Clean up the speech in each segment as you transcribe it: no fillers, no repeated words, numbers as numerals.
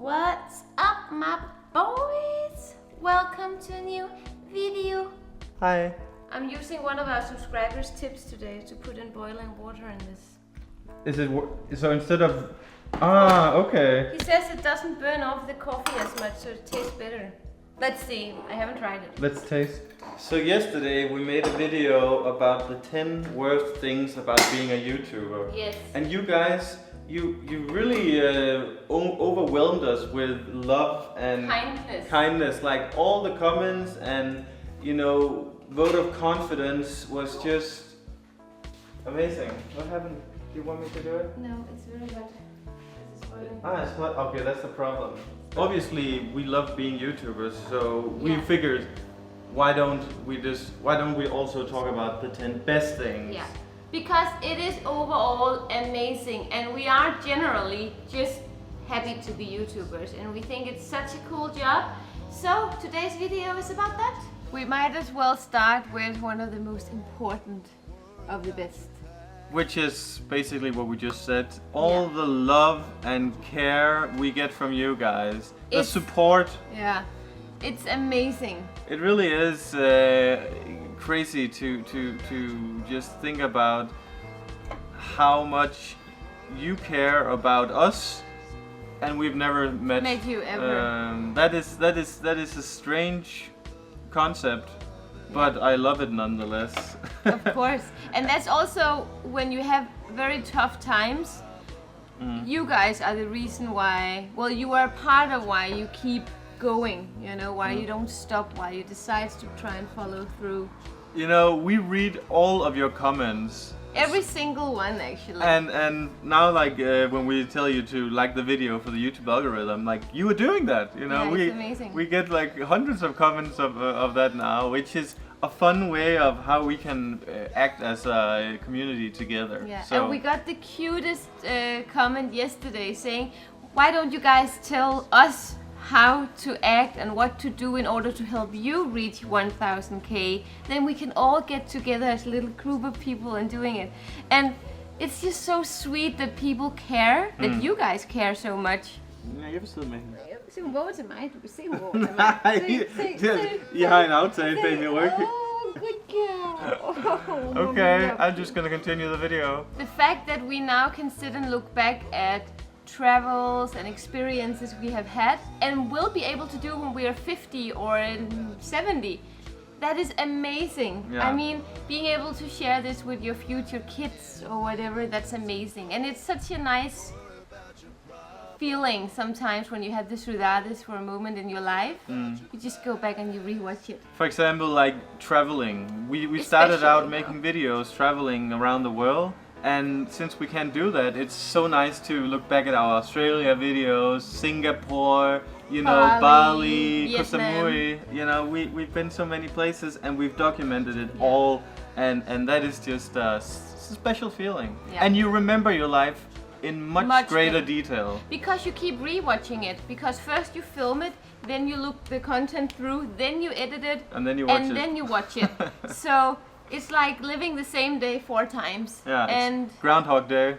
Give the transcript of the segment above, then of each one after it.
What's up, my boys? Welcome to a new video. Hi. I'm using one of our subscribers' tips today to put in boiling water in this. Is it so instead of? Okay. He says it doesn't burn off the coffee as much, so it tastes better. Let's see. I haven't tried it. Let's taste. So yesterday we made a video about the 10 worst things about being a YouTuber. Yes. And you guys, you really overwhelmed us with love and kindness. Like all the comments and vote of confidence was just amazing. What happened? Do you want me to do it? No, it's very wet. It's hot. Okay, that's the problem. Obviously, we love being YouTubers, so we figured, why don't we also talk about the 10 best things? Yeah, because it is overall amazing, and we are generally just happy to be YouTubers, and we think it's such a cool job. So today's video is about that. We might as well start with one of the most important of the best. Which is basically what we just said. All the love and care we get from you guys. The support. Yeah, it's amazing. It really is crazy to just think about how much you care about us, and we've never met you ever. That is a strange concept. But I love it nonetheless. Of course. And that's also when you have very tough times. You guys are the reason why, well, you are part of why you keep going, why you don't stop, why you decide to try and follow through. We read all of your comments. Every single one, actually. And now, like, when we tell you to like the video for the YouTube algorithm, like, you are doing that, it's amazing. We get like hundreds of comments of that now, which is a fun way of how we can act as a community together. Yeah, so. And we got the cutest comment yesterday saying, why don't you guys tell us how to act and what to do in order to help you reach 1000k, then we can all get together as a little group of people and doing it. And it's just so sweet that people care, that you guys care so much. Ja, jeg vil sidde med hende. Se en våge til mig, du kan se en våge til mig. Nej, I har en aftale bag min ryg. Oh, good girl. Okay, I'm just gonna continue the video. The fact that we now can sit and look back at travels and experiences we have had and will be able to do when we are 50 or 70. That is amazing. Yeah. I mean, being able to share this with your future kids or whatever, that's amazing. And it's such a nice feeling sometimes when you have this saudades for a moment in your life. You just go back and you rewatch it. For example, like traveling. We started out making videos traveling around the world. And since we can't do that, it's so nice to look back at our Australia videos, Singapore, Bali, Koh Samui. We've been so many places and we've documented it all, and that is just a special feeling. Yeah. And you remember your life in much greater detail. Because you keep rewatching it. Because first you film it, then you look the content through, then you edit it, and then you watch it. So. It's like living the same day 4 times. Yeah, and Groundhog Day.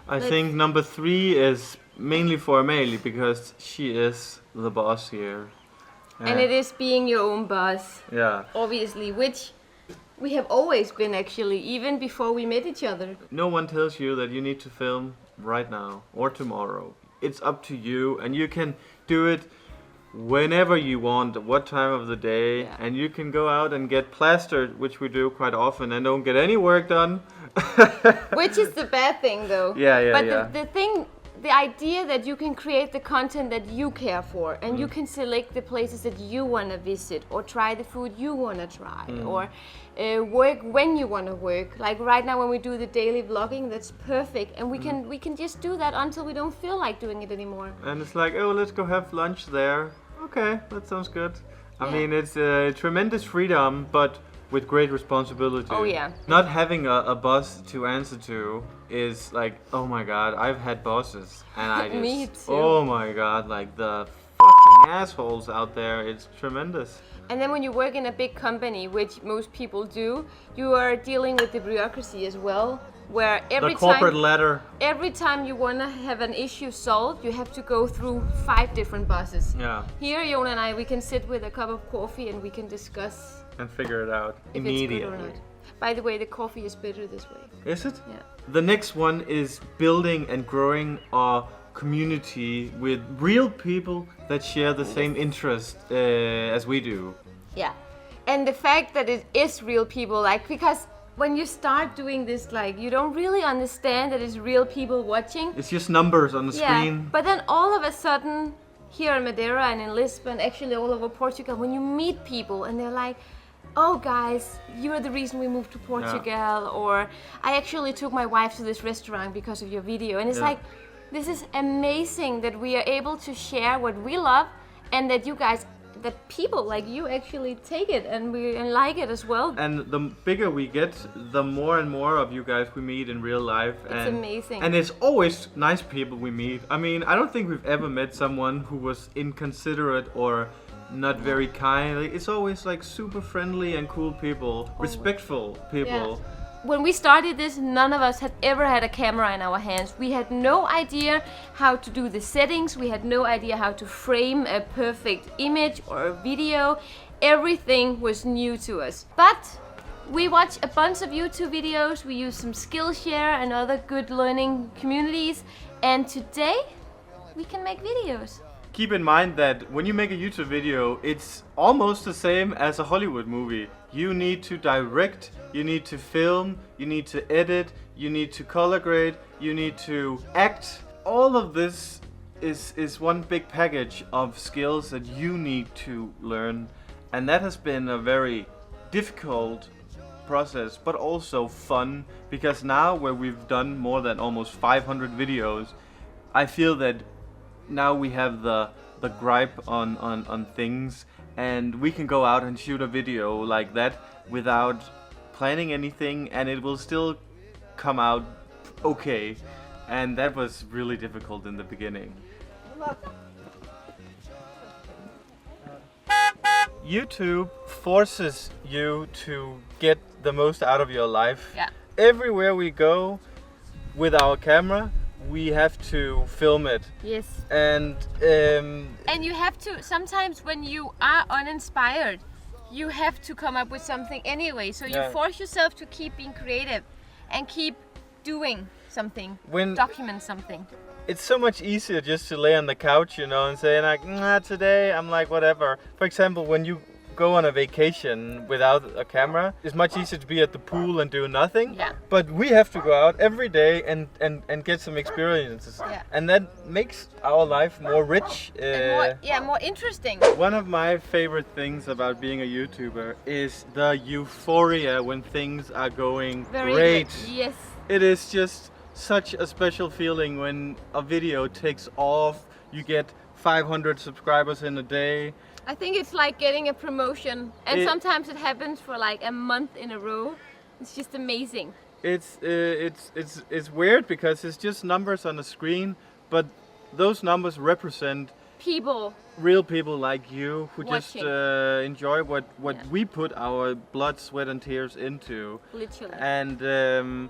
I think number 3 is mainly for Amalie because she is the boss here. And it is being your own boss. Yeah. Obviously, which we have always been actually, even before we met each other. No one tells you that you need to film right now or tomorrow. It's up to you, and you can do it whenever you want, what time of the day, and you can go out and get plastered, which we do quite often, and don't get any work done. Which is the bad thing, though. But the idea that you can create the content that you care for, and you can select the places that you want to visit, or try the food you want to try, or work when you want to work. Like right now when we do the daily vlogging, that's perfect, and we can just do that until we don't feel like doing it anymore. And it's like, oh, let's go have lunch there. Okay, that sounds good. I mean, it's a tremendous freedom, but with great responsibility. Oh yeah. Not having a boss to answer to is like, oh my god, I've had bosses, and I just, Me too. Oh my god, like the fucking assholes out there. It's tremendous. And then when you work in a big company, which most people do, you are dealing with the bureaucracy as well, where The corporate ladder. every time you want to have an issue solved, you have to go through 5 different bosses. Yeah. Here, Jon and I, we can sit with a cup of coffee and we can discuss And figure it out if immediately. it's good or not. By the way, the coffee is bitter this way. Is it? Yeah. The next one is building and growing our community with real people that share the same interest as we do. Yeah. And the fact that it is real people, like, because when you start doing this, like, you don't really understand that it's real people watching. It's just numbers on the screen. But then all of a sudden, here in Madeira and in Lisbon, actually all over Portugal, when you meet people and they're like, oh guys, you're the reason we moved to Portugal, or I actually took my wife to this restaurant because of your video. And it's like, this is amazing that we are able to share what we love, and that you guys, that people like you actually take it and like it as well. And the bigger we get, the more and more of you guys we meet in real life. It's amazing. And it's always nice people we meet. I mean, I don't think we've ever met someone who was inconsiderate or not very kind. Like, it's always like super friendly and cool people, respectful people. Yeah. When we started this, none of us had ever had a camera in our hands. We had no idea how to do the settings. We had no idea how to frame a perfect image or a video. Everything was new to us. But we watch a bunch of YouTube videos. We use some Skillshare and other good learning communities. And today, we can make videos. Keep in mind that when you make a YouTube video, it's almost the same as a Hollywood movie. You need to direct, you need to film, you need to edit, you need to color grade, you need to act. All of this is one big package of skills that you need to learn. And that has been a very difficult process, but also fun, because now where we've done more than almost 500 videos, I feel that now we have the gripe on things, and we can go out and shoot a video like that without planning anything, and it will still come out okay. And that was really difficult in the beginning. YouTube forces you to get the most out of your life. Yeah. Everywhere we go with our camera, we have to film it. Yes. And you have to, sometimes when you are uninspired, you have to come up with something anyway. So you force yourself to keep being creative and keep doing something, document something. It's so much easier just to lay on the couch, you know, and say like, nah, today I'm like whatever. For example, when you go on a vacation without a camera, it's much easier to be at the pool and do nothing. Yeah. But we have to go out every day and get some experiences. Yeah. And that makes our life more rich. And more interesting. One of my favorite things about being a YouTuber is the euphoria when things are going great. Good. Yes. It is just such a special feeling when a video takes off, you get 500 subscribers in a day. I think it's like getting a promotion, and sometimes it happens for like a month in a row. It's just amazing. It's weird because it's just numbers on the screen, but those numbers represent people, real people like you who watching. Just enjoy what we put our blood, sweat and tears into. Literally. And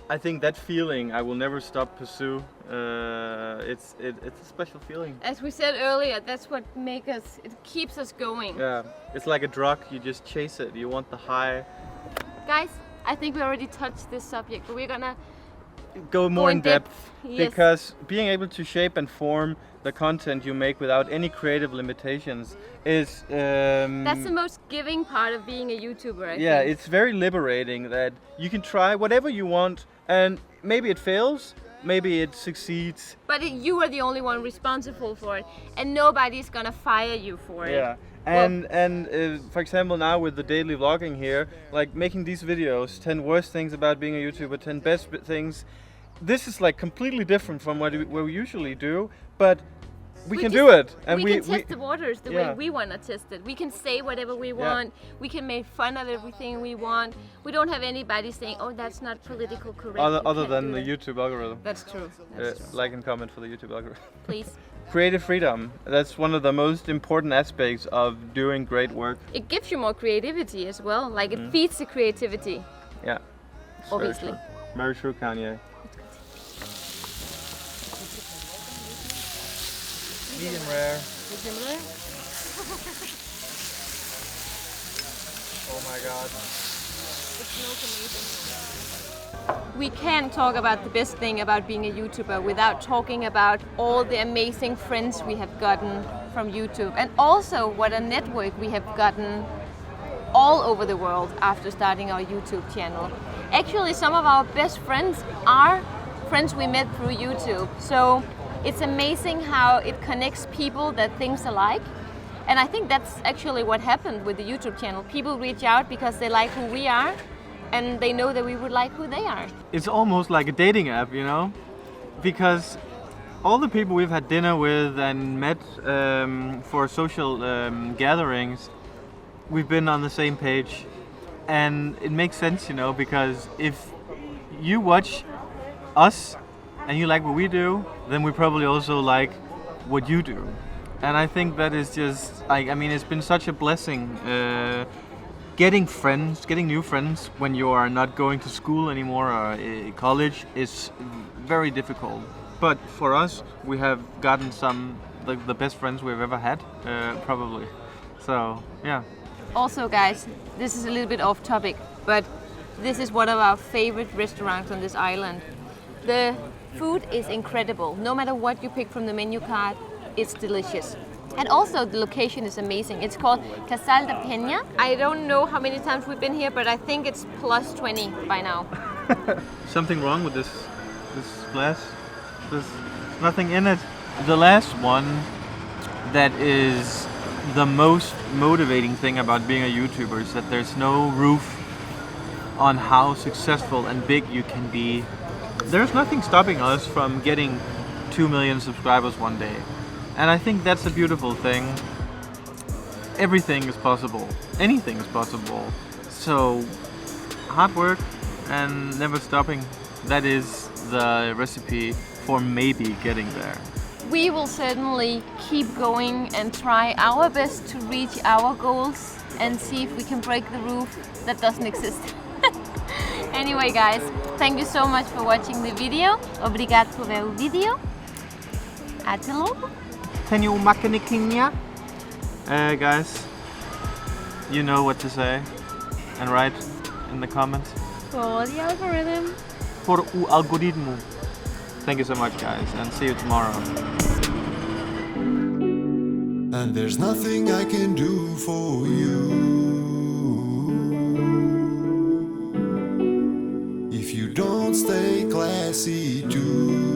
I think that feeling I will never stop pursue. It's a special feeling. As we said earlier, that's what it keeps us going. Yeah, it's like a drug. You just chase it. You want the high. Guys, I think we already touched this subject, but we're gonna go more in depth. Yes. Because being able to shape and form the content you make without any creative limitations is that's the most giving part of being a YouTuber, I think. It's very liberating that you can try whatever you want, and maybe it fails, maybe it succeeds, but you are the only one responsible for it, and nobody's gonna fire you for it. Yeah. And for example, now with the daily vlogging here, like making these videos, 10 worst things about being a YouTuber, 10 best things, this is like completely different from what we usually do, but we can do it. And we can test the waters the way we want to test it. We can say whatever we want. We can make fun of everything we want. We don't have anybody saying, oh, that's not political correct. Other than the YouTube algorithm. That's true. Like and comment for the YouTube algorithm. Please. Creative freedom. That's one of the most important aspects of doing great work. It gives you more creativity as well. Like it feeds the creativity. Yeah. Obviously. Very true, Kanye. Medium rare. Medium rare? Oh my god. It smells amazing. We can't talk about the best thing about being a YouTuber without talking about all the amazing friends we have gotten from YouTube, and also what a network we have gotten all over the world after starting our YouTube channel. Actually, some of our best friends are friends we met through YouTube. So it's amazing how it connects people that think alike. And I think that's actually what happened with the YouTube channel. People reach out because they like who we are, and they know that we would like who they are. It's almost like a dating app, you know? Because all the people we've had dinner with and met for social gatherings, we've been on the same page. And it makes sense, you know, because if you watch us and you like what we do, then we probably also like what you do. And I think that is just, I mean, it's been such a blessing getting friends, getting new friends when you are not going to school anymore or college is very difficult. But for us, we have gotten some, like the best friends we've ever had, probably. So, yeah. Also, guys, this is a little bit off topic, but this is one of our favorite restaurants on this island. The food is incredible. No matter what you pick from the menu card, it's delicious. And also the location is amazing. It's called Casal de Peña. I don't know how many times we've been here, but I think it's plus 20 by now. Something wrong with this glass? There's nothing in it. The last one that is the most motivating thing about being a YouTuber is that there's no roof on how successful and big you can be. There's nothing stopping us from getting 2 million subscribers one day. And I think that's a beautiful thing. Everything is possible. Anything is possible. So hard work and never stopping. That is the recipe for maybe getting there. We will certainly keep going and try our best to reach our goals and see if we can break the roof that doesn't exist. Anyway, guys, thank you so much for watching the video. Obrigado por ver o vídeo. Até logo. Guys, you know what to say and write in the comments. For the algorithm. For o algoritmo. Thank you so much, guys, and see you tomorrow. And there's nothing I can do for you if you don't stay classy too.